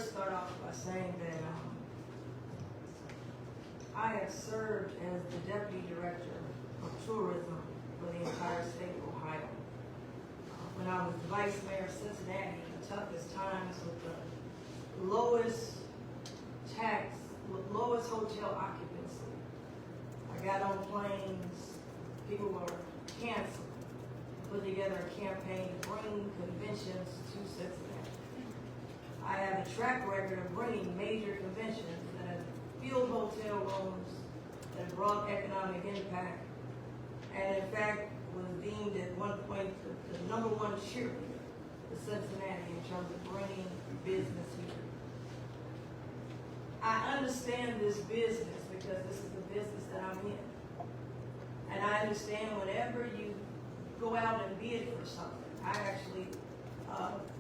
first start off by saying that I have served as the Deputy Director of Tourism for the entire state of Ohio. When I was the Vice Mayor of Cincinnati, the toughest times with the lowest hotel occupancy. I got on planes, people were canceled, put together a campaign to bring conventions to Cincinnati. I have a track record of bringing major conventions that have filled hotel rooms, that have brought economic impact, and in fact was deemed at one point the number one cheerleader for Cincinnati in terms of bringing business here. I understand this business because this is the business that I'm in. And I understand whenever you go out and bid for something, I actually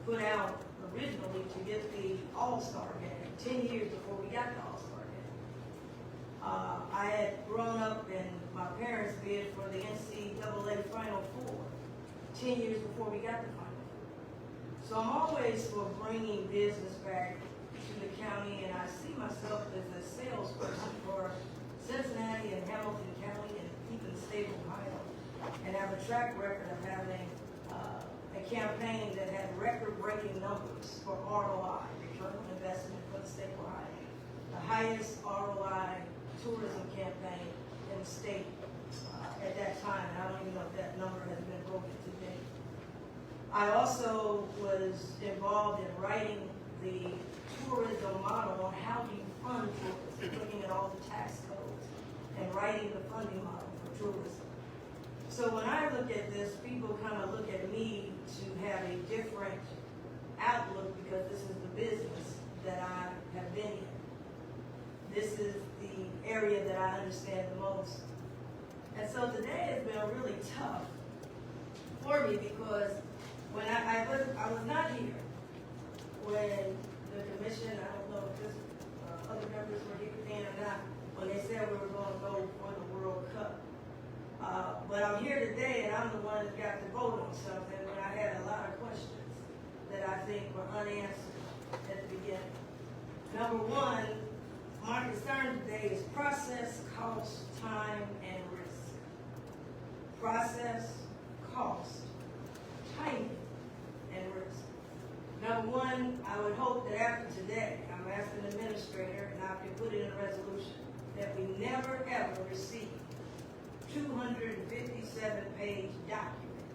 put out originally to get the All-Star game 10 years before we got the All-Star game. I had grown up and my parents bid for the NCAA Final Four 10 years before we got the Final Four. So I'm always for bringing business back to the county, and I see myself as a salesperson for Cincinnati and Hamilton County and even the state of Ohio, and have a track record of having a campaign that had record-breaking numbers for ROI, return on investment for the state of Ohio, the highest ROI tourism campaign in the state at that time, and I don't even know if that number has been broken today. I also was involved in writing the tourism model on how do you fund tourism, looking at all the tax codes and writing the funding model for tourism. So when I look at this, people kind of look at me to have a different outlook because this is the business that I have been in. This is the area that I understand the most. And so today has been really tough for me because when I was not here when the commission, I don't know if this other members were here then or not, when they said we were going to go for the World Cup. But I'm here today and I'm the one that got to vote on something when I had a lot of questions that I think were unanswered at the beginning. Number one, my concern today is process, cost, time, and risk. Process, cost, timing, and risk. Number one, I would hope that after today, I'm asking the administrator, and I can put it in a resolution, that we never ever receive 257-page document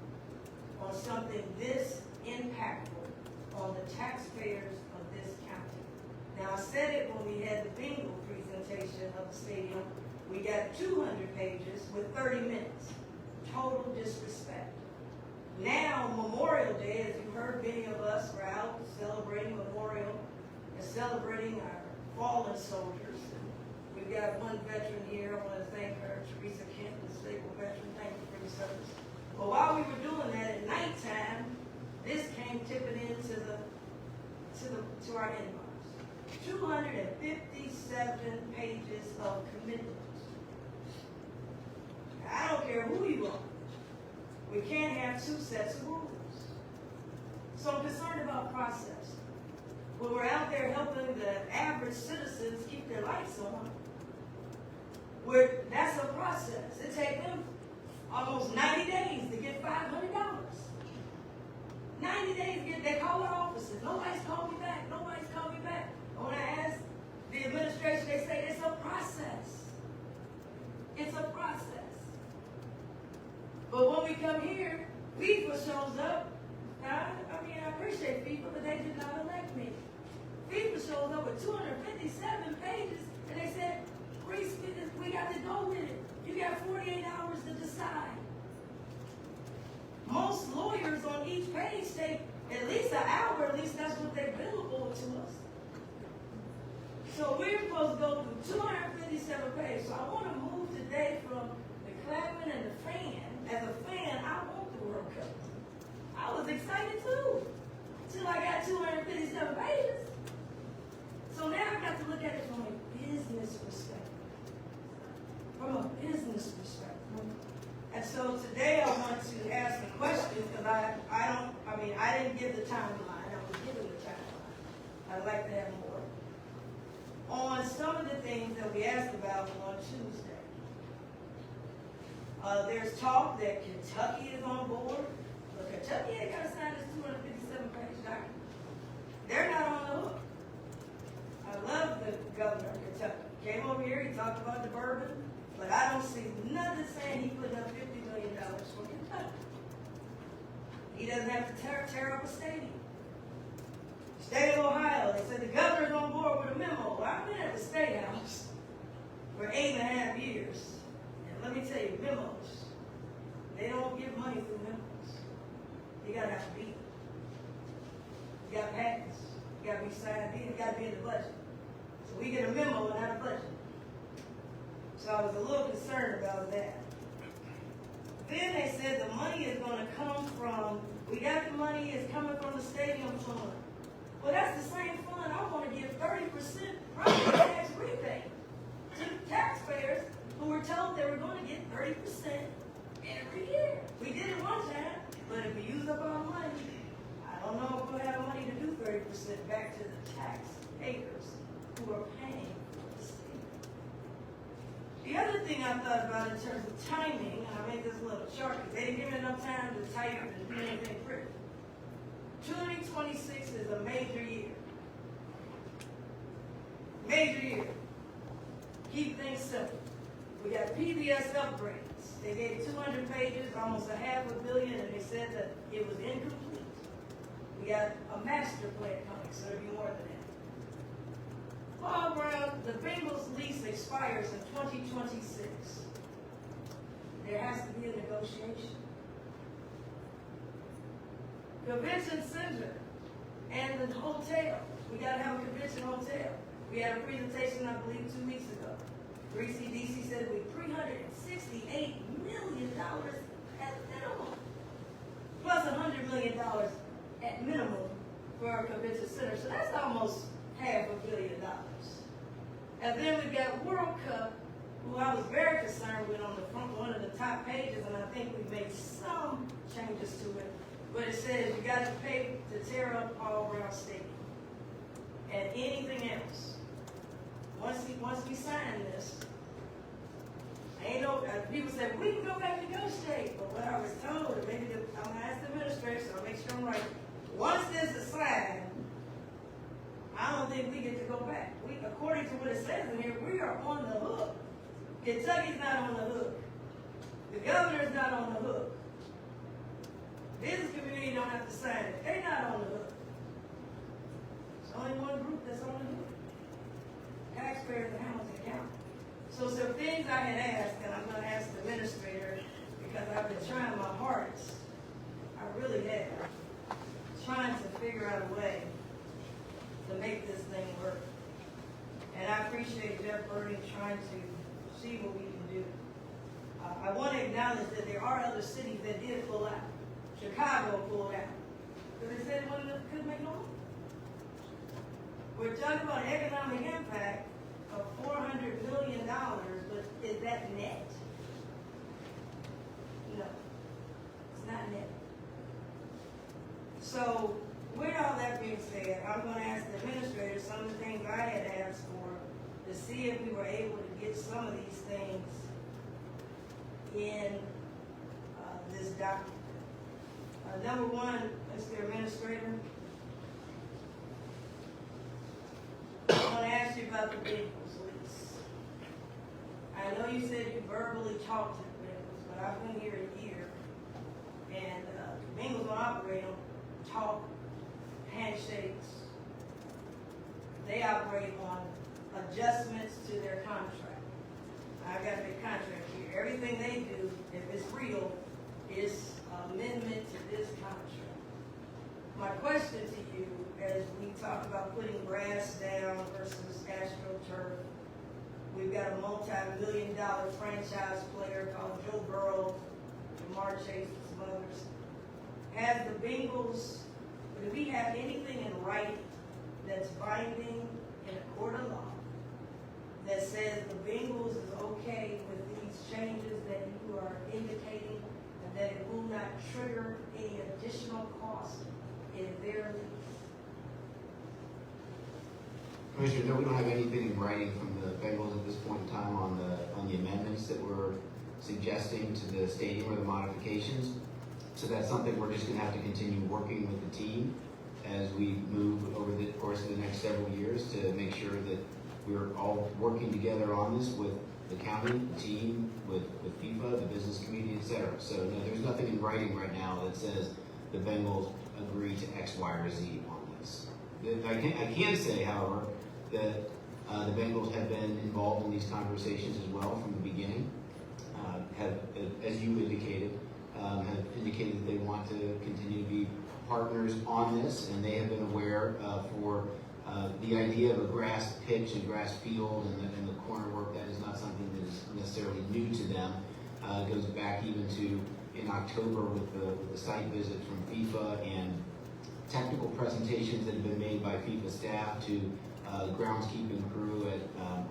on something this impactful on the taxpayers of this county. Now, I said it when we had the bingo presentation of the stadium. We got 200 pages with 30 minutes. Total disrespect. Now, Memorial Day, as you heard, many of us were out celebrating Memorial and celebrating our fallen soldiers. We've got one veteran here. I want to thank her, Teresa Kent, the disabled veteran. Thank you for your service. But while we were doing that at nighttime, this came tipping into to our inbox. 257 pages of commitments. I don't care who you are. We can't have two sets of rules. So I'm concerned about process. When we're out there helping the average citizens keep their lights on, that's a process. It takes them almost 90 days to get $500. 90 days to get, they call our offices. Nobody's called me back. Nobody's called me back. When I ask the administration, they say it's a process. It's a process. But when we come here, FIFA shows up. Now, I appreciate FIFA, but they did not elect me. FIFA shows up with 257 pages, and they said, Reece, we got to go with it. You got 48 hours to decide. Most lawyers on each page take at least an hour, at least that's what they're billable to us. So we're supposed to go through 257 pages. So I want to move today from the clapping and the fan. As a fan, I want the World Cup. I was excited too, until I got 257 pages. So now I got to look at it from a business perspective. From a business perspective. And so today I want to ask a question because I didn't give the timeline. I was given the timeline. I'd like to have more some of the things that we asked about on Tuesday. There's talk that Kentucky is on board. But Kentucky ain't got to sign this 257-page document. They're not on the hook. I love the governor of Kentucky. Came over here, he talked about the bourbon, but I don't see nothing saying he put up $50 million for Kentucky. He doesn't have to tear up a stadium. State of Ohio, they said the governor's on board with a memo. Well, I've been at the State House for 8.5 years. And let me tell you, memos, they don't give money through memos. You gotta have to beat them. You gotta pass. You gotta be signed in. You gotta be in the budget. So we get a memo and not a budget. So I was a little concerned about that. Then they said the money is going to come from, we got the money, it's coming from the stadium fund. Well, that's the same fund I want to give 30% property tax rebate to the taxpayers who were told they were going to get 30% every year. We did it one time, but if we use up our money, I don't know if we'll have money to do 30% back to the taxpayers who are paying for the stadium. The other thing I thought about in terms of timing, and I made this little chart because they didn't give me enough time to type and do anything pretty. 2026 is a major year. Major year. Keep things simple. We got PBS upgrades. They gave 200 pages, almost $500 million, and they said that it was incomplete. We got a master plan coming, so it'll be more than that. Paul Brown, the Bengals lease expires in 2026. There has to be a negotiation. Convention center and the hotel. We got to have a convention hotel. We had a presentation, I believe, 2 weeks ago. 3CDC said we $368 million at minimum, plus $100 million at minimum for our convention center. So that's almost $500 million. And then we've got World Cup, who I was very concerned with on the front, one of the top pages, and I think we've made some changes to it. But it says you got to pay to tear up Paul Brown Stadium and anything else. Once we sign this, ain't no people said we can go back and negotiate. But what I was told, and maybe I'm gonna ask the administrator, so I'll make sure I'm right. Once this is signed, I don't think we get to go back. According to what it says in here, we are on the hook. Kentucky's not on the hook. The governor's not on the hook. Business community don't have to sign it. They're not on the hook. There's only one group that's on the hook. Taxpayers in Hamilton County. So some things I had asked, and I'm going to ask the administrator, because I've been trying my hardest. I really have. Trying to figure out a way to make this thing work. And I appreciate Jeff Birding trying to see what we can do. I want to acknowledge that there are other cities that did pull out. Chicago pulled out. Because they said it couldn't make no money. We're talking about economic impact of $400 million, but is that net? No. It's not net. So, with all that being said, I'm going to ask the administrator some of the things I had asked for to see if we were able to get some of these things in this document. Number one, Mr. Administrator, I want to ask you about the Bengals lease. I know you said you verbally talked to the Bengals, but I've been here a year, and the Bengals will operate on talk, handshakes. They operate on adjustments to their contract. I've got the contract here. Everything they do, if it's real, is amendment to this contract. My question to you, as we talk about putting grass down versus astroturf, we've got a multi-million-dollar franchise player called Joe Burrow, Jamar Chase, and some others. Has the Bengals, do we have anything in writing that's binding in a court of law that says the Bengals is okay with these changes that you are indicating, and that it will not trigger any additional cost in their lease? Commissioner, no, we don't have anything in writing from the Bengals at this point in time on the amendments that we're suggesting to the stadium or the modifications. So that's something we're just gonna have to continue working with the team as we move over the course of the next several years to make sure that we're all working together on this with the county, the team, with FIFA, the business community, et cetera. So no, there's nothing in writing right now that says the Bengals agree to X, Y, or Z on this. I can say, however, that the Bengals have been involved in these conversations as well from the beginning. Have, as you indicated, have indicated that they want to continue to be partners on this, and they have been aware for the idea of a grass pitch and grass field and the corner work. That is not something that is necessarily new to them. It goes back even to in October with the site visit from FIFA and technical presentations that have been made by FIFA staff to the groundskeeping crew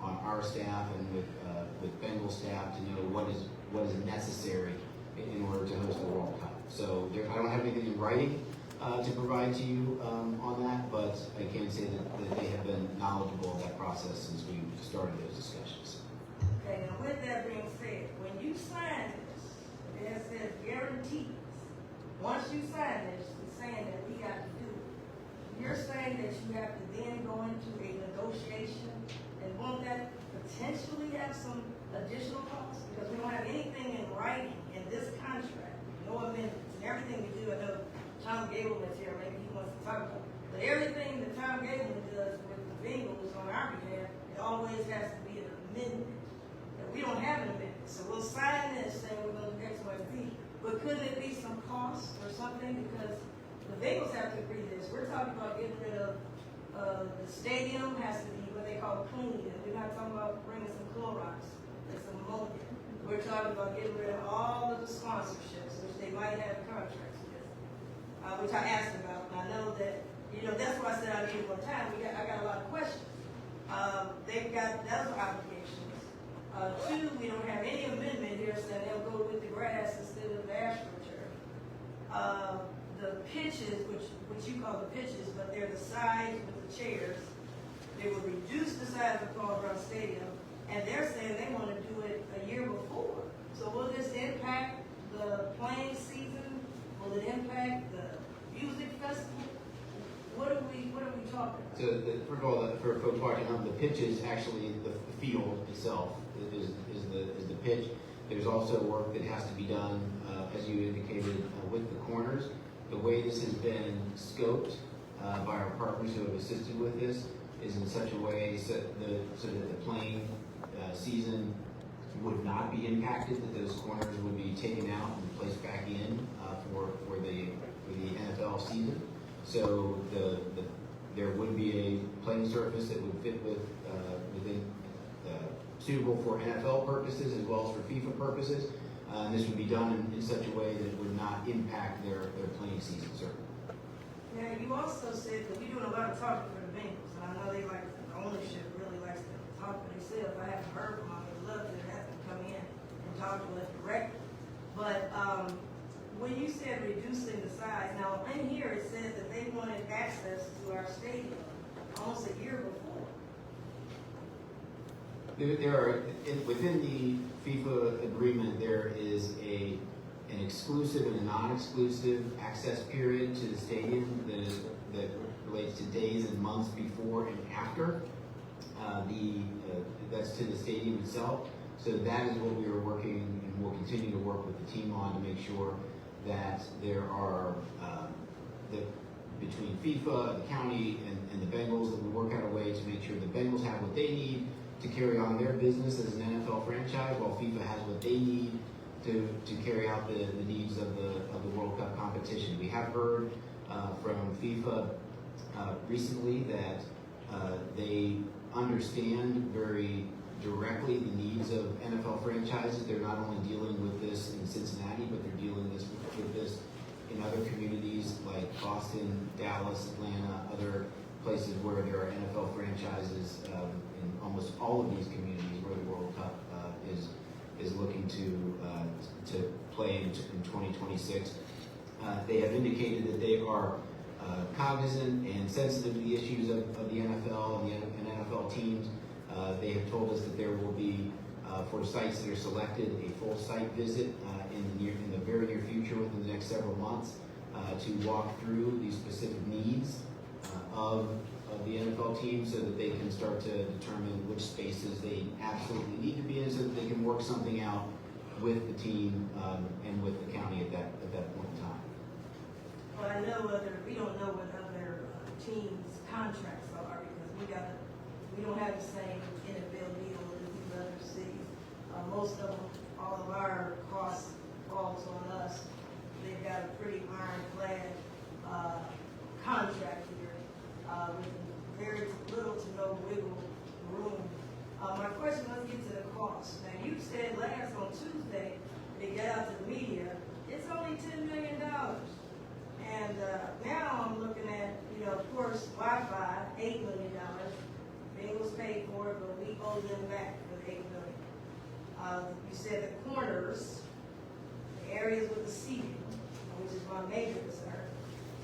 on our staff and with Bengal staff to know what is necessary in order to host the World Cup. So I don't have anything in writing to provide to you on that, but I can say that they have been knowledgeable of that process since we started those discussions. Okay, now with that being said, when you sign this, it says guarantees. Once you sign this, it's saying that we got to do it. You're saying that you have to then go into a negotiation, and won't that potentially have some additional costs? Because we don't have anything in writing in this contract, no amendments, and everything we do. I know Tom Gableman's here, maybe he wants to talk about it. But everything that Tom Gableman does with the Bengals on our behalf, it always has to be an amendment. And we don't have an amendment, so we'll sign this saying we're going to do X, Y, Z. But couldn't it be some cost or something? Because the Bengals have to agree to this. We're talking about getting rid of the stadium has to be what they call clean. And we're not talking about bringing some Clorox and some ammonia. We're talking about getting rid of all of the sponsorships, which they might have contracts with, which I asked about. And I know that, that's why I said I needed more time. I got a lot of questions. They've got those obligations. Two, we don't have any amendment here saying they'll go with the grass instead of the astroturf. The pitches, which you call the pitches, but they're the sides with the chairs. They will reduce the size of Paul Brown Stadium, and they're saying they want to do it a year before. So will this impact the playing season? Will it impact the music festival? What are we talking about? So first of all, for folks watching home, the pitch is actually the field itself is the pitch. There's also work that has to be done, as you indicated, with the corners. The way this has been scoped by our partners who have assisted with this is in such a way so that the playing season would not be impacted, that those corners would be taken out and placed back in for the NFL season. So there would be a playing surface that would fit within suitable for NFL purposes as well as for FIFA purposes. This would be done in such a way that it would not impact their playing season, certainly. Now, you also said that you're doing a lot of talking for the Bengals, and I know the ownership really likes to talk for themselves. I haven't heard from them. I would love to have them come in and talk to us directly. But when you said reducing the size, now in here it says that they wanted access to our stadium almost a year before. There are within the FIFA agreement, there is an exclusive and a non-exclusive access period to the stadium that relates to days and months before and after. That's to the stadium itself. So that is what we are working and will continue to work with the team on to make sure that there are between FIFA, the county, and the Bengals, that we work out a way to make sure the Bengals have what they need to carry on their business as an NFL franchise, while FIFA has what they need to carry out the needs of the World Cup competition. We have heard from FIFA recently that they understand very directly the needs of NFL franchises. They're not only dealing with this in Cincinnati, but they're dealing with this in other communities like Boston, Dallas, Atlanta, other places where there are NFL franchises in almost all of these communities where the World Cup is looking to play in 2026. They have indicated that they are cognizant and sensitive to the issues of the NFL and They have told us that there will be, for sites that are selected, a full site visit in the very near future, within the next several months, to walk through the specific needs of the NFL team, so that they can start to determine which spaces they absolutely need to be in, so that they can work something out with the team and with the county at that point in time. Well, we don't know what other teams' contracts are, because we don't have the same NFL deal as these other cities. Most of them, all of our costs falls on us. They've got a pretty ironclad contract here with very little to no wiggle room. My question, let's get to the cost. Now, you said last on Tuesday, they got out to the media, it's only $10 million. And now I'm looking at, of course, Wi-Fi, $8 million. Bengals paid for it, but we owe them back for the $8 million. You said the corners, the areas with the seating, which is my major concern,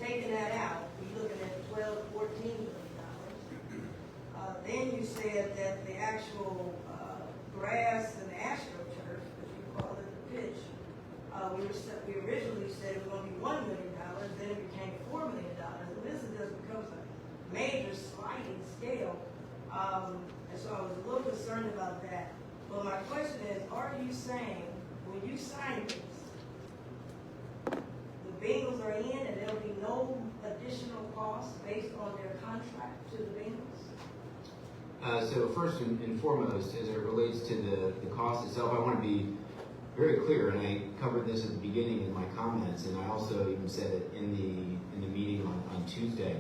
taking that out, we're looking at $12, $14 million. Then you said that the actual grass and the astroturf, as you call it, the pitch, we originally said it was going to be $1 million, then it became $4 million, and this just becomes a major sliding scale. And so I was a little concerned about that. But my question is, are you saying, when you sign this, the Bengals are in and there'll be no additional costs based on their contract to the Bengals? So first and foremost, as it relates to the cost itself, I want to be very clear, and I covered this at the beginning in my comments, and I also even said it in the meeting on Tuesday.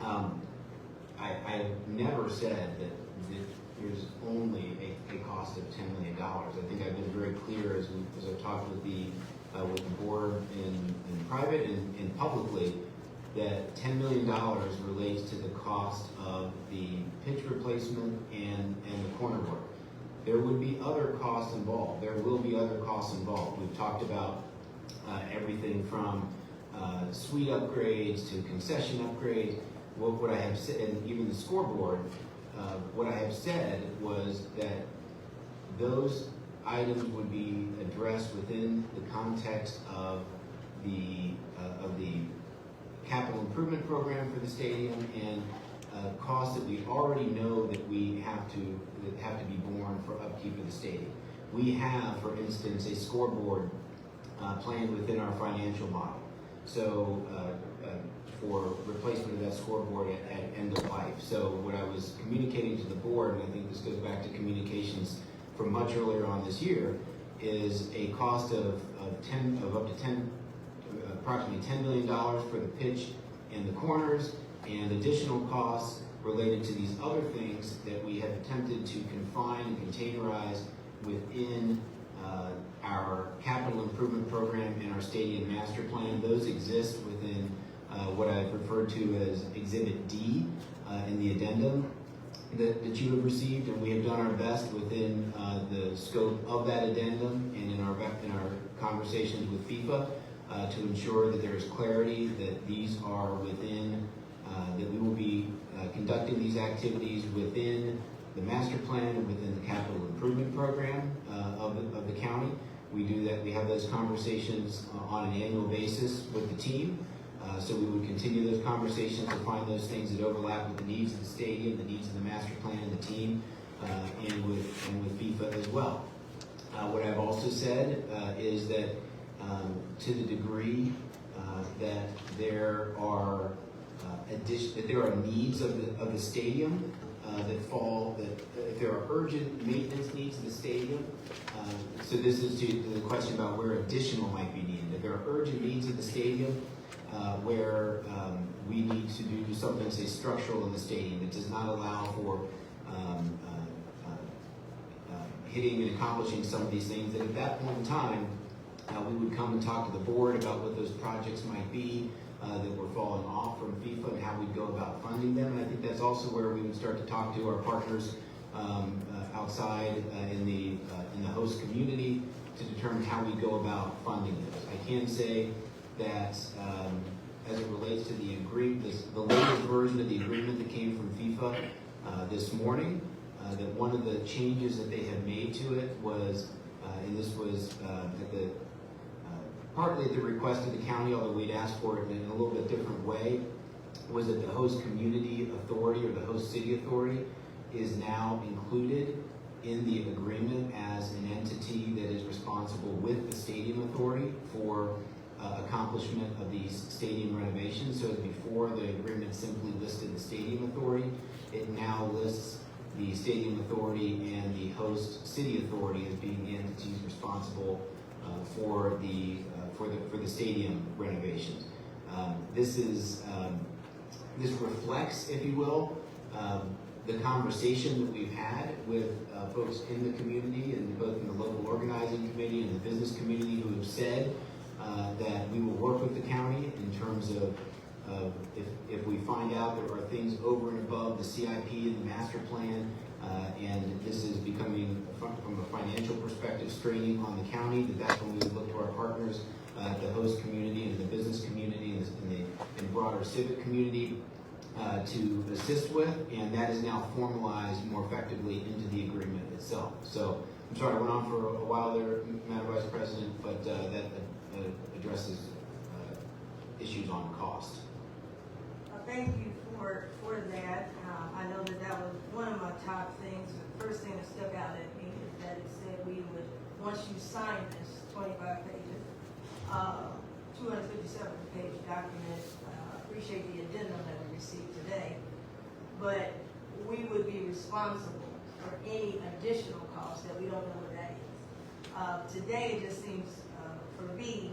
I have never said that there's only a cost of $10 million. I think I've been very clear as I've talked with the board in private and publicly, that $10 million relates to the cost of the pitch replacement and the corner work. There would be other costs involved. There will be other costs involved. We've talked about everything from suite upgrades to concession upgrades. What I have said, and even the scoreboard, what I have said was that those items would be addressed within the context of the capital improvement program for the stadium, and costs that we already know that have to be borne for upkeep of the stadium. We have, for instance, a scoreboard planned within our financial model. So for replacement of that scoreboard at end of life. So what I was communicating to the board, and I think this goes back to communications from much earlier on this year, is a cost of approximately $10 million for the pitch and the corners, and additional costs related to these other things that we have attempted to confine and containerize within our capital improvement program and our stadium master plan. Those exist within what I've referred to as Exhibit D in the addendum that you have received, and we have done our best within the scope of that addendum and in our conversations with FIFA to ensure that there is clarity that these are within, that we will be conducting these activities within the master plan and within the capital improvement program of the county. We do that. We have those conversations on an annual basis with the team. So we would continue those conversations to find those things that overlap with the needs of the stadium, the needs of the master plan and the team, and with FIFA as well. What I've also said is that to the degree that there are needs of the stadium that if there are urgent maintenance needs of the stadium, so this is to the question about where additional might be needed. If there are urgent needs of the stadium where we need to do something, say, structural in the stadium that does not allow for hitting and accomplishing some of these things, that at that point in time, we would come and talk to the board about what those projects might be that were falling off from FIFA and how we'd go about funding them. And I think that's also where we would start to talk to our partners outside in the host community to determine how we go about funding those. I can say that as it relates to the agreement, the latest version of the agreement that came from FIFA this morning, that one of the changes that they had made to it was, and this was partly at the request of the county, although we'd asked for it in a little bit different way, was that the host community authority or the host city authority is now included in the agreement as an entity that is responsible with the stadium authority for accomplishment of these stadium renovations. So before, the agreement simply listed the stadium authority. It now lists the stadium authority and the host city authority as being the entities responsible for the stadium renovations. This reflects, if you will, the conversation that we've had with folks in the community, and both in the local organizing committee and the business community, who have said that we will work with the county in terms of if we find out there are things over and above the CIP and the master plan, and this is becoming, from a financial perspective, straining on the county, that's when we would look to our partners, the host community and the business community and the broader civic community to assist with, and that is now formalized more effectively into the agreement itself. So, I'm sorry I went on for a while there, Madam Vice President, but that addresses issues on cost. Thank you for that. I know that was one of my top things. The first thing that stuck out at me is that it said we would, once you sign this 25 pages, 257-page document, appreciate the addendum that we received today, but we would be responsible for any additional costs that we don't know what that is. Today, it just seems, for me,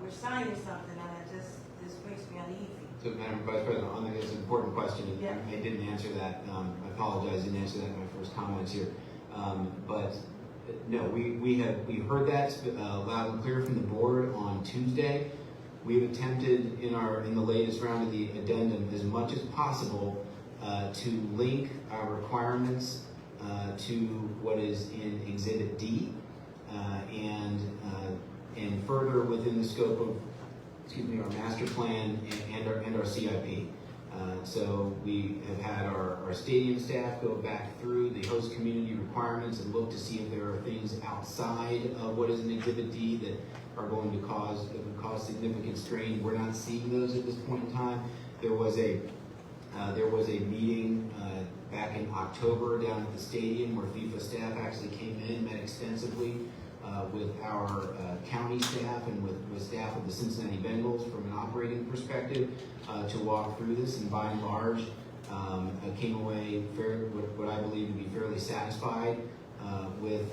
we're signing something and this makes me uneasy. So, Madam Vice President, on that, it's an important question. Yeah. I didn't answer that. I apologize, I didn't answer that in my first comments here. But no, we heard that loud and clear from the board on Tuesday. We've attempted in the latest round of the addendum as much as possible to link our requirements to what is in Exhibit D and further within the scope of our master plan and our CIP. So we have had our stadium staff go back through the host community requirements and look to see if there are things outside of what is in Exhibit D that are going to cause significant strain. We're not seeing those at this point in time. There was a meeting back in October down at the stadium where FIFA staff actually came in, met extensively with our county staff and with staff of the Cincinnati Bengals from an operating perspective to walk through this, and by and large came away what I believe to be fairly satisfied with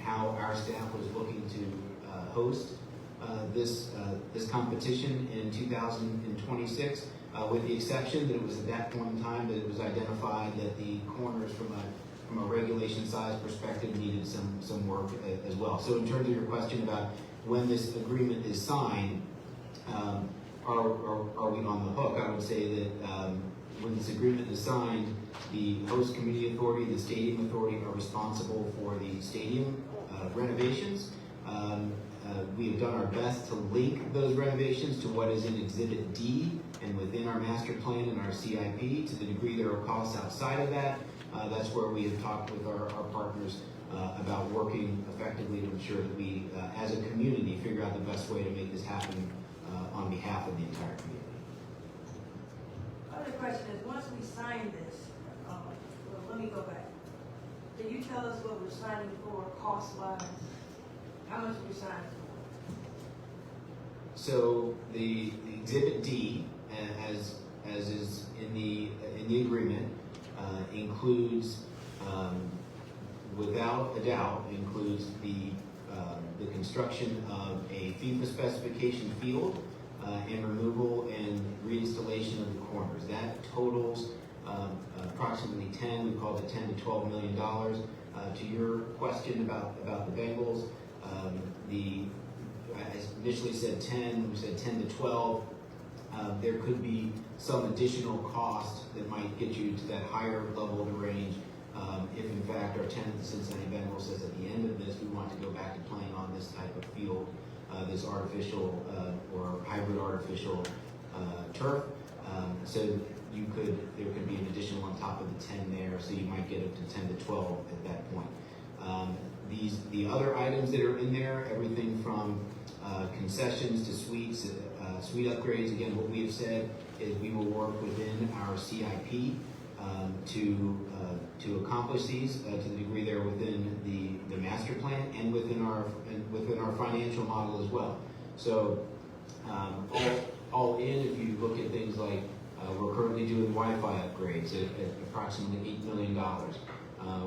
how our staff was looking to host this competition in 2026, with the exception that it was at that point in time that it was identified that the corners from a regulation size perspective needed some work as well. So in terms of your question about when this agreement is signed, are we on the hook? I would say that when this agreement is signed, the host community authority, the stadium authority are responsible for the stadium renovations. We have done our best to link those renovations to what is in Exhibit D and within our master plan and our CIP. To the degree there are costs outside of that, that's where we have talked with our partners about working effectively to ensure that we, as a community, figure out the best way to make this happen on behalf of the entire community. Other question is, once we sign this, well, let me go back. Can you tell us what we're signing for cost-wise? How much are we signing for? So the Exhibit D, as is in the agreement, includes, without a doubt, includes the construction of a FIFA specification field and removal and reinstallation of the corners. That totals approximately we called it $10 to $12 million. To your question about the Bengals, I initially said 10, we said 10 to 12. There could be some additional cost that might get you to that higher level of the range if in fact our tenant, the Cincinnati Bengals, says at the end of this we want to go back to playing on this type of field, this artificial or hybrid artificial turf. So there could be an additional on top of the 10 there, so you might get up to 10 to 12 at that point. The other items that are in there, everything from concessions to suites, suite upgrades. Again, what we have said is we will work within our CIP to accomplish these to the degree they're within the master plan and within our financial model as well. So all in, if you look at things like we're currently doing Wi-Fi upgrades at approximately $8 million.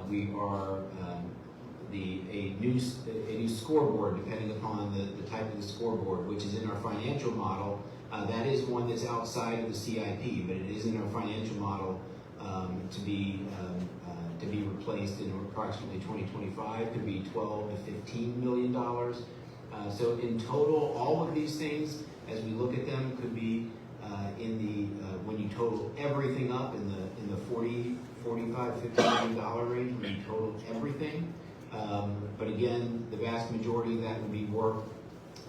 We are a new scoreboard, depending upon the type of the scoreboard, which is in our financial model. That is one that's outside of the CIP, but it is in our financial model to be replaced in approximately 2025. Could be 12 to 15 million dollars. So in total, all of these things, as we look at them, could be when you total everything up in the 40, 45, $50 million range, when you total everything. But again, the vast majority of that would be work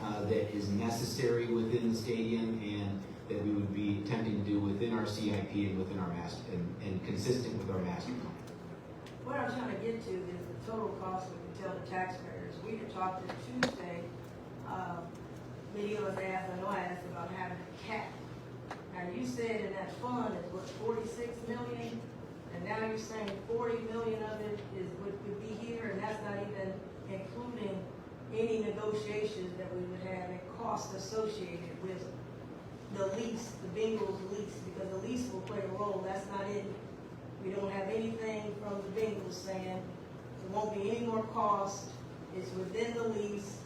that is necessary within the stadium and that we would be attempting to do within our CIP and within our master and consistent with our master plan. What I'm trying to get to is the total cost we can tell the taxpayers. We had talked on Tuesday, many of us asked, I know I asked about having a cap. Now you said in that fund is what, 46 million? And now you're saying 40 million of it would be here, and that's not even including any negotiations that we would have and costs associated with the lease, the Bengals lease, because the lease will play a role. That's not in. We don't have anything from the Bengals saying there won't be any more cost. It's within the lease,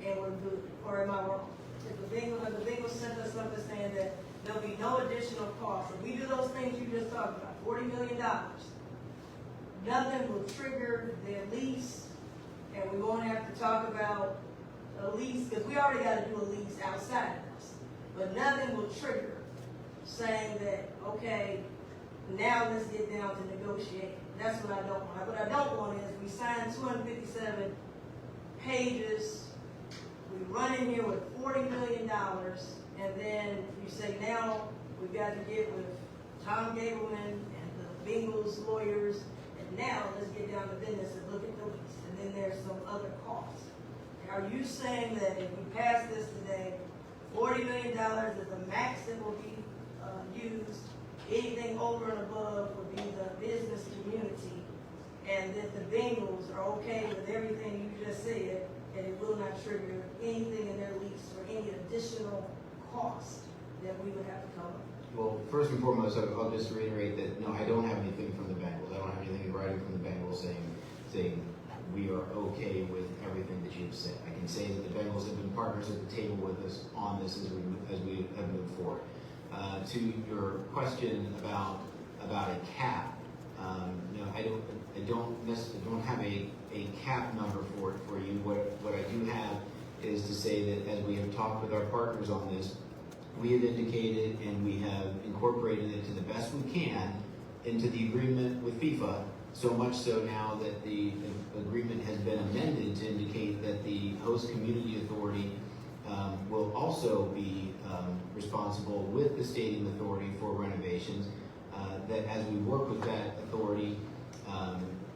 and we're good. Or am I wrong? If the Bengals sent us something saying that there'll be no additional cost, if we do those things you just talked about, $40 million, nothing will trigger their lease, and we won't have to talk about a lease, because we already got to do a lease outside of us. But nothing will trigger saying that, okay, now let's get down to negotiating. That's what I don't want. What I don't want is we sign 257 pages, we run in here with $40 million, and then you say now we've got to get with Tom Gableman and the Bengals lawyers, and now let's get down to business and look at the lease. And then there's some other costs. Are you saying that if we pass this today, $40 million is the max that will be used? Anything over and above would be the business community, and that the Bengals are okay with everything you just said, and it will not trigger anything in their lease or any additional cost that we would have to cover? Well, first and foremost, I'll just reiterate that no, I don't have anything from the Bengals. I don't have anything in writing from the Bengals saying we are okay with everything that you've said. I can say that the Bengals have been partners at the table with us on this as we have moved forward. To your question about a cap, no, I don't have a cap number for you. What I do have is to say that as we have talked with our partners on this, we have indicated and we have incorporated it to the best we can into the agreement with FIFA, so much so now that the agreement has been amended to indicate that the host community authority will also be responsible with the stadium authority for renovations, that as we work with that authority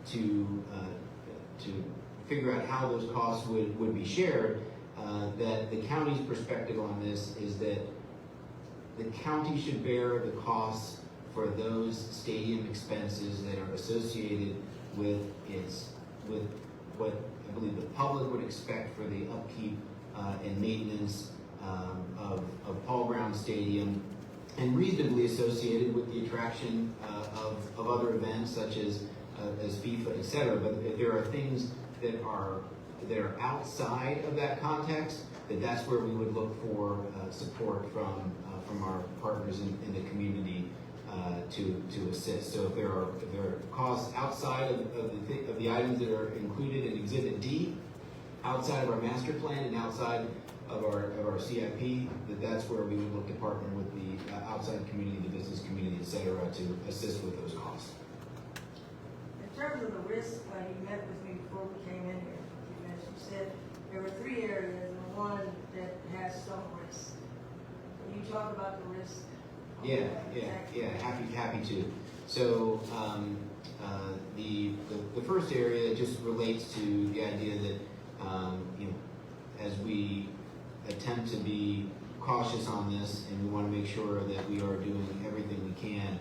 to figure out how those costs would be shared, that the county's perspective on this is that the county should bear the costs for those stadium expenses that are associated with what I believe the public would expect for the upkeep and maintenance of Paul Brown Stadium, and reasonably associated with the attraction of other events such as FIFA, etc. But if there are things that are outside of that context, that's where we would look for support from our partners in the community to assist. So if there are costs outside of the items that are included in Exhibit D, outside of our master plan and outside of our CIP, that's where we would look to partner with the outside community, the business community, etc., to assist with those costs. In terms of the risk, you met with me before we came in here. You said there were 3 areas and one that has some risk. Can you talk about the risk? Yeah, happy to. So the first area just relates to the idea that, as we attempt to be cautious on this, and we want to make sure that we are doing everything we can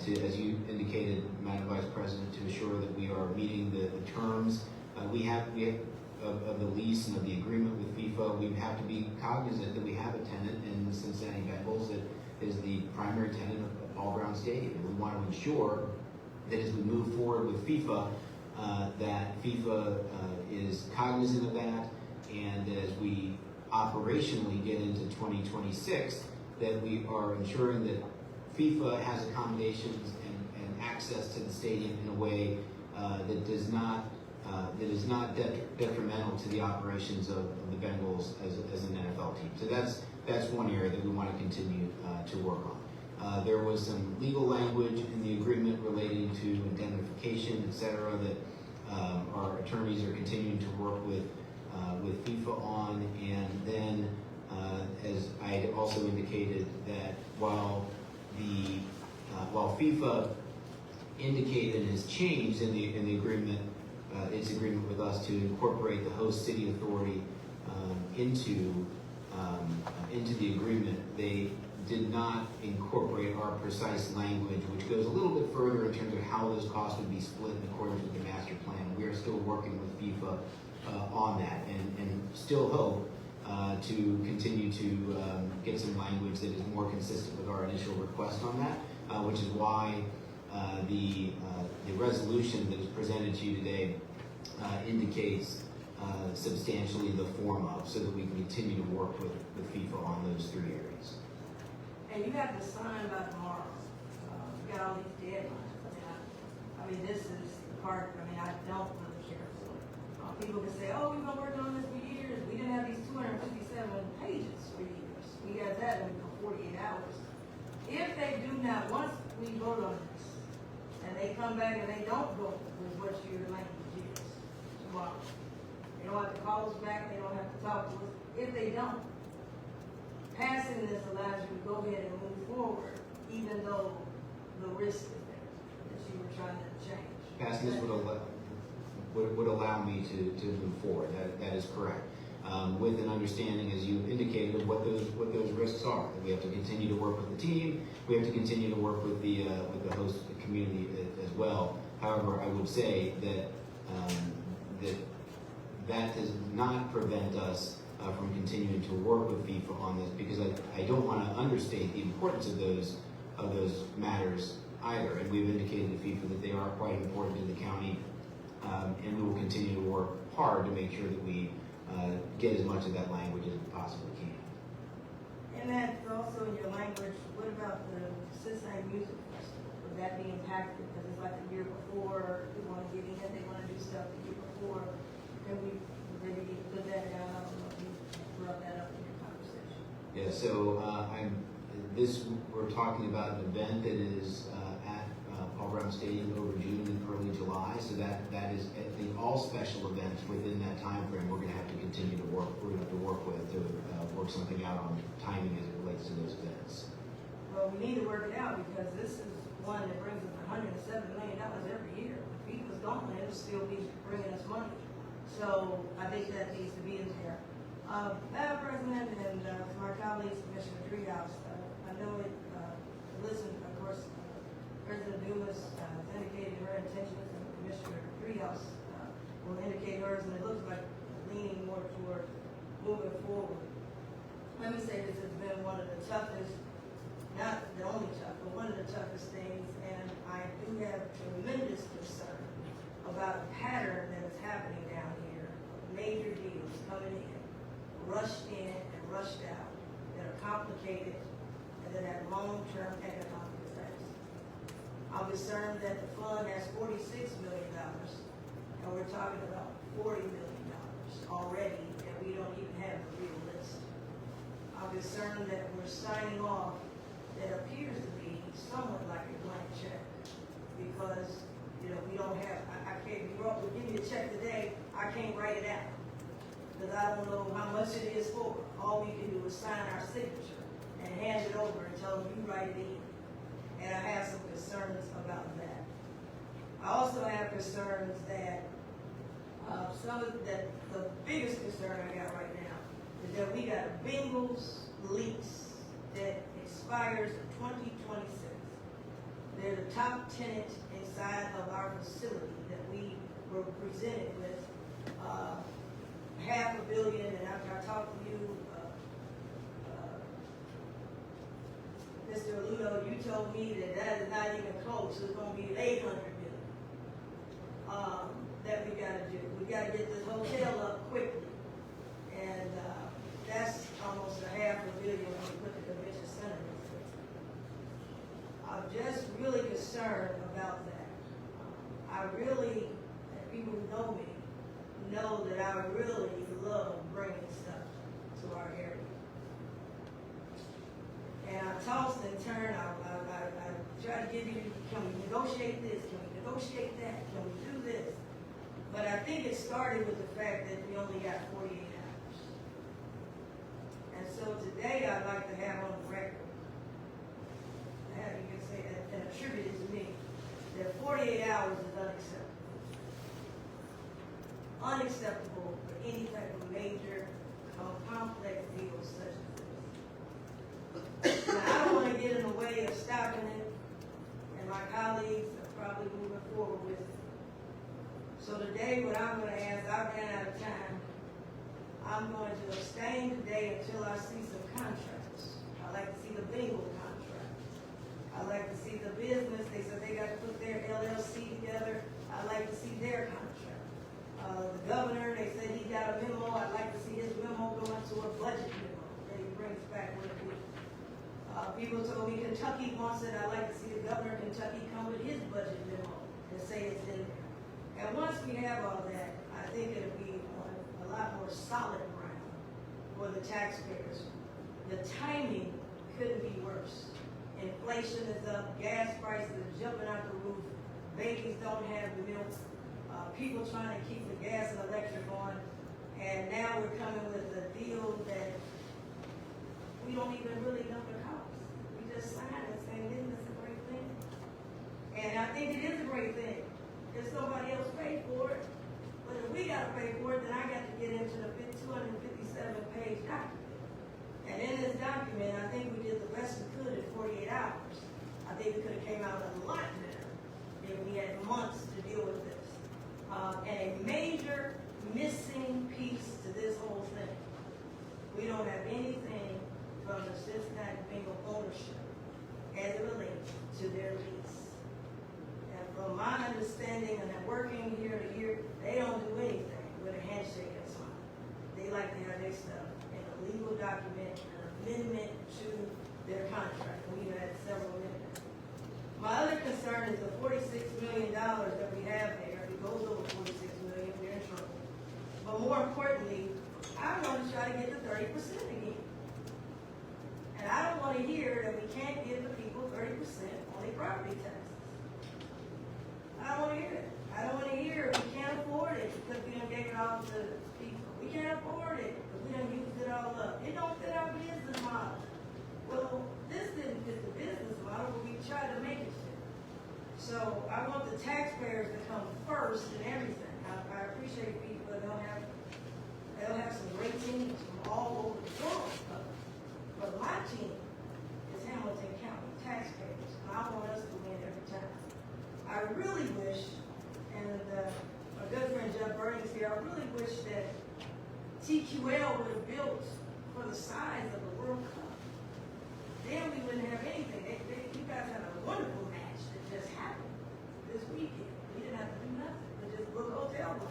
to, as you indicated, Madam Vice President, to assure that we are meeting the terms we have of the lease and of the agreement with FIFA. We have to be cognizant that we have a tenant in the Cincinnati Bengals that is the primary tenant of Paul Brown Stadium. And we want to ensure that as we move forward with FIFA, that FIFA is cognizant of that, and as we operationally get into 2026, that we are ensuring that FIFA has accommodations and access to the stadium in a way that is not detrimental to the operations of the Bengals as an NFL team. So that's one area that we want to continue to work on. There was some legal language in the agreement relating to indemnification, et cetera, that our attorneys are continuing to work with FIFA on. And then, as I had also indicated, that while FIFA indicated and has changed in the agreement, its agreement with us to incorporate the host city authority into the agreement, they did not incorporate our precise language, which goes a little bit further in terms of how those costs would be split in accordance with the master plan. We are still working with FIFA on that, and still hope to continue to get some language that is more consistent with our initial request on that, which is why the resolution that is presented to you today indicates substantially the form of, so that we can continue to work with FIFA on those three areas. And you have to sign by tomorrow. You got all these deadlines. I mean, this is the part, I don't really care for it. People can say, oh, we've been working on this for years. We didn't have these 257 pages for years. We got that in 48 hours. If they do not, once we vote on this, and they come back and they don't vote with what your language is tomorrow, they don't have to call us back, they don't have to talk to us. If they don't, passing this allows you to go ahead and move forward, even though the risk is there that you were trying to change. Passing this would allow me to move forward. That is correct. With an understanding, as you indicated, of what those risks are. That we have to continue to work with the team. We have to continue to work with the host community as well. However, I would say that that does not prevent us from continuing to work with FIFA on this, because I don't want to understate the importance of those matters either. And we've indicated to FIFA that they are quite important to the county, and we will continue to work hard to make sure that we get as much of that language as we possibly can. And that also in your language, what about the Cincinnati Music Festival? Would that be impacted? Because it's like the year before, they want to get in, they want to do stuff the year before, and we maybe need to put that down. I don't know if you brought that up in your conversation. Yeah, so we're talking about an event that is at Paul Brown Stadium over June and early July. So that is the all special events within that time frame. We're going to have to continue to work. We're going to have to work with to work something out on timing as it relates to those events. Well, we need to work it out, because this is one that brings us $107 million every year. If FIFA's gone, it'll still be bringing us money. So I think that needs to be in there. Madam President, and to my colleagues, Commissioner Treehouse, I know it, listen, of course, President Dumas indicated her intentions, and Commissioner Treehouse will indicate hers, and it looks like leaning more toward moving forward. Let me say this has been one of the toughest, not the only tough, but one of the toughest things, and I do have tremendous concern about a pattern that is happening down here, of major deals coming in, rushed in and rushed out, that are complicated and that have long-term economic effects. I'm concerned that the fund has $46 million, and we're talking about $40 million already, and we don't even have the real list. I'm concerned that we're signing off that appears to be somewhat like a blank check, because we don't have, I can't, we'll give you a check today, I can't write it out, because I don't know how much it is for. All we can do is sign our signature and hand it over and tell them you write it in. And I have some concerns about that. I also have concerns that, the biggest concern I got right now is that we got a Bengals lease that expires in 2026. They're the top tenant inside of our facility that we were presented with, $500 million, and after I talked to you, Mr. Ludo, you told me that is not even close. It's gonna be $800 million. That we gotta do. We gotta get this hotel up quickly. And, that's almost $500 million when we put the convention center in. I'm just really concerned about that. I really, and people who know me, know that I really love bringing stuff to our area. And I tossed and turned, I tried to give you, can we negotiate this, can we negotiate that, can we do this? But I think it started with the fact that we only got 48 hours. And so today I'd like to have on the record, you can say that, and attribute it to me, that 48 hours is unacceptable. Unacceptable for any type of major, complex deal such as this. Now, I don't want to get in the way of stopping it, and my colleagues are probably moving forward with it. So today, what I'm going to ask, I ran out of time, I'm going to abstain today until I see some contracts. I'd like to see the bingo contracts. I'd like to see the business, they said they got to put their LLC together. I'd like to see their contract. The governor, they said he got a memo. I'd like to see his memo go into a budget memo that he brings back with him. People told me Kentucky wants it. I'd like to see the governor of Kentucky come with his budget memo and say it's in there. And once we have all that, I think it'll be on a lot more solid ground for the taxpayers. The timing couldn't be worse. Inflation is up, gas prices are jumping out the roof, babies don't have milk, people trying to keep the gas and electric on, and now we're coming with a deal that we don't even really know the cost. We just signed it saying, isn't this a great thing? And I think it is a great thing. If somebody else paid for it, but if we gotta pay for it, then I got to get into the 257-page document. And in this document, I think we did the best we could in 48 hours. I think it could have came out a lot better if we had months to deal with this. And a major missing piece to this whole thing. We don't have anything from the Cincinnati Bingo ownership as it relates to their lease. And from my understanding and working year to year, they don't do anything with a handshake and smile. They like to have their stuff in a legal document, an amendment to their contract. We've had several amendments. My other concern is the $46 million that we have there. If it goes over $46 million, we're in trouble. But more importantly, I want to try to get the 30% again. And I don't want to hear that we can't give the people 30% on their property taxes. I don't want to hear it. I don't want to hear we can't afford it because we don't give it all to people. We can't afford it because we don't use it all up. It don't fit our business model. Well, this didn't fit the business model, but we tried to make it fit. So I want the taxpayers to come first in everything. I appreciate people that they'll have some great teams from all over the world. But my team is Hamilton County taxpayers, and I want us to win every time. I really wish, and my good friend Jeff Burning's here, I really wish that TQL would have built for the size of the World Cup. Then we wouldn't have anything. You guys had a wonderful match that just happened this weekend. We didn't have to do nothing, but just book hotel rooms.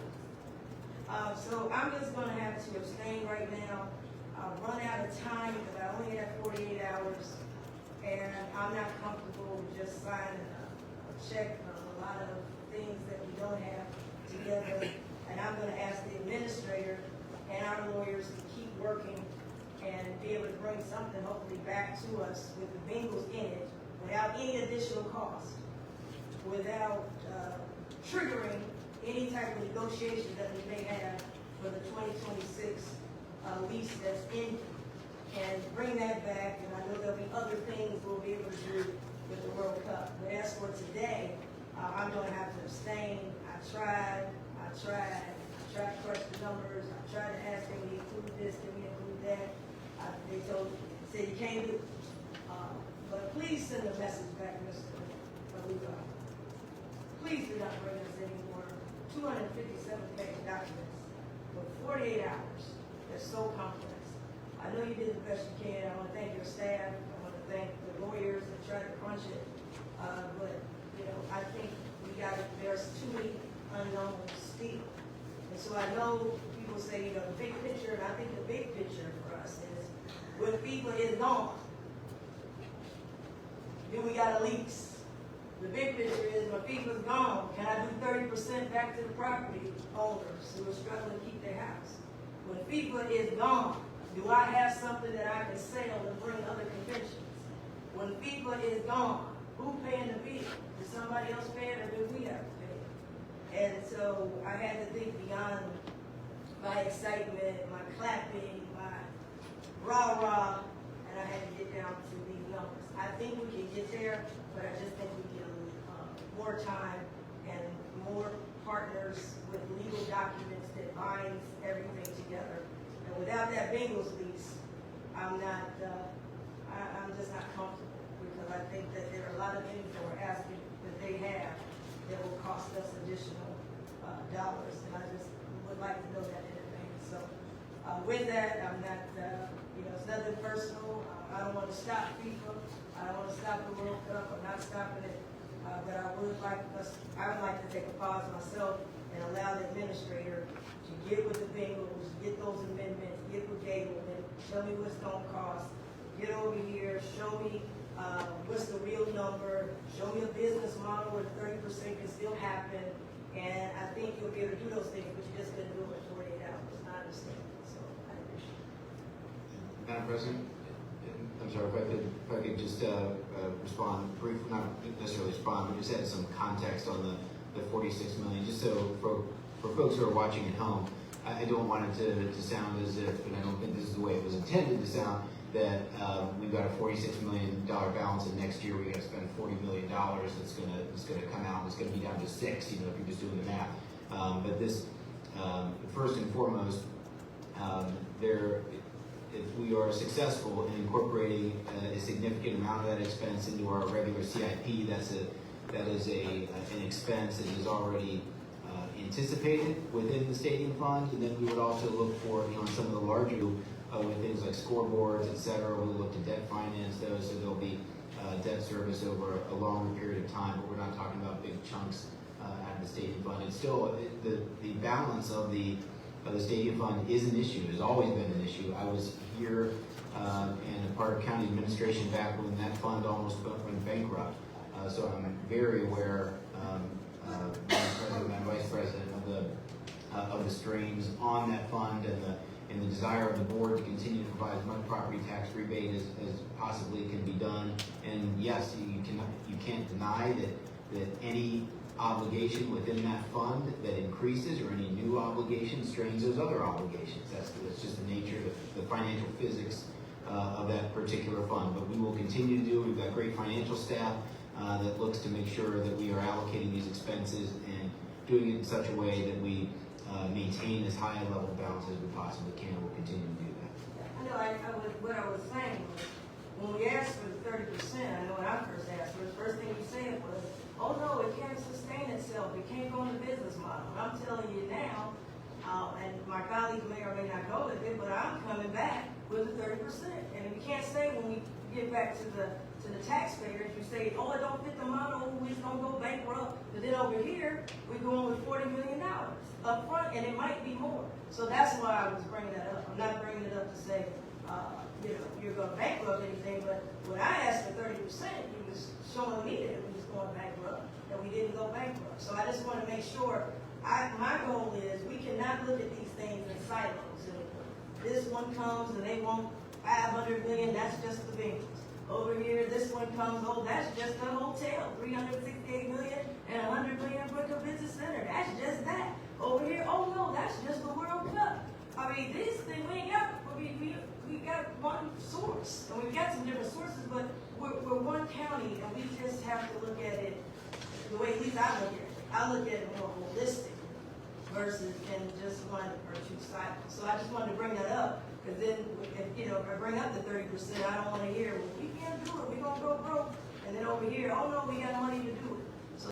So I'm just going to have to abstain right now. I'll run out of time because I only have 48 hours, and I'm not comfortable with just signing a check on a lot of things that we don't have together. And I'm going to ask the administrator and our lawyers to keep working and be able to bring something hopefully back to us with the Bengals in it without any additional cost, without triggering any type of negotiation that we may have for the 2026 lease that's in, and bring that back. And I know there'll be other things we'll be able to do with the World Cup. But as for today, I'm gonna have to abstain. I tried to crush the numbers, I tried to ask, can we include this, can we include that? They said you can't do it. But please send a message back, Mr. Aluga. Please do not bring us any more 257-page documents for 48 hours. They're so complex. I know you did the best you can. I want to thank your staff. I want to thank the lawyers that tried to crunch it. But, you know, I think there's too many unknowns still. And so I know people say, you know, the big picture, and I think the big picture for us is when FEMA is gone, then we got a lease. The big picture is when FEMA's gone, can I do 30% back to the property owners who are struggling to keep their house? When FEMA is gone, do I have something that I can sell and bring other conventions? When FEMA is gone, who paying the bill? Did somebody else pay it, or do we have to pay it? And so I had to think beyond my excitement, my clapping, my rah-rah, and I had to get down to these numbers. I think we can get there, but I just think we need more time and more partners with legal documents that binds everything together. And without that Bengals lease, I'm just not comfortable, because I think that there are a lot of things that we're asking that they have that will cost us additional dollars, and I just would like to know that in advance. So with that, I'm not, you know, it's nothing personal. I don't want to stop FIFA. I don't want to stop the World Cup. I'm not stopping it. But I would like to take a pause myself and allow the administrator to get with the Bengals, get those amendments, get with Gableman, show me what's going to cost, get over here, show me what's the real number, show me a business model where 30% can still happen, and I think you'll be able to do those things, but you just couldn't do it in 48 hours. I understand. So I appreciate it. Madam President, I'm sorry, if I could just respond briefly, not necessarily respond, but just add some context on the 46 million, just so for folks who are watching at home, I don't want it to sound as if, and I don't think this is the way it was intended to sound, that we've got a $46 million balance, and next year we got to spend $40 million that's going to come out, and it's going to be down to 6, you know, if you're just doing the math. But this, first and foremost, if we are successful in incorporating a significant amount of that expense into our regular CIP, that is an expense that is already anticipated within the stadium fund, and then we would also look for, you know, some of the larger with things like scoreboards, et cetera. We'll look to debt finance those, so there'll be debt service over a longer period of time, but we're not talking about big chunks out of the stadium fund. It's still the balance of the stadium fund is an issue. Has always been an issue. I was here and a part of county administration back when that fund almost went bankrupt. So I'm very aware, Madam Vice President, of the strains on that fund and the desire of the board to continue to provide as much property tax rebate as possibly can be done. And yes, you can't deny that any obligation within that fund that increases, or any new obligation strains those other obligations. That's just the nature of the financial physics of that particular fund. But we will continue to do it. We've got great financial staff that looks to make sure that we are allocating these expenses and doing it in such a way that we maintain as high a level of balance as we possibly can. We'll continue to do that. I know what I was saying was, when we asked for the 30%, I know when I first asked for it, the first thing you said was, oh no, it can't sustain itself, it can't go in the business model. And I'm telling you now, and my colleagues may or may not go with it, but I'm coming back with the 30%. And we can't say when we get back to the taxpayers, you say, oh, it don't fit the model, we're gonna go bankrupt. But then over here, we're going with $40 million up front, and it might be more. So that's why I was bringing that up. I'm not bringing it up to say, you know, you're gonna bankrupt anything, but when I asked for 30%, he was showing me that we was going bankrupt, that we didn't go bankrupt. So I just want to make sure, my goal is we cannot look at these things in silos. And this one comes and they want 500 million, that's just the Bengals. Over here, this one comes, oh, that's just the hotel, 368 million and 100 million for the business center. That's just that. Over here, oh no, that's just the World Cup. I mean, this thing, we got one source, and we've got some different sources, but we're one county, and we just have to look at it the way at least I look at it. I look at it more holistic versus in just one or two cycles. So I just wanted to bring that up, because then, if I bring up the 30%, I don't wanna hear, well, we can't do it, we gonna go broke. And then over here, oh no, we got